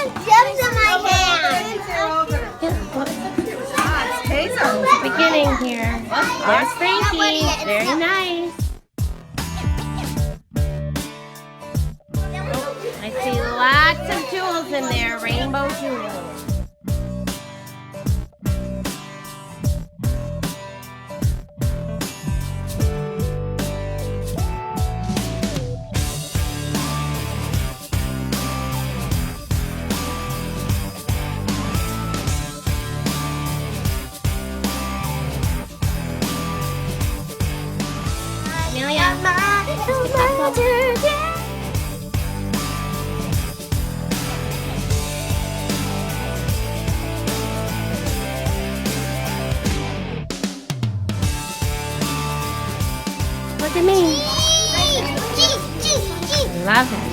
gems in my hand. Beginning here. There's Frankie. Very nice. I see lots of jewels in there. Rainbow jewels. Look at me. G. Love it.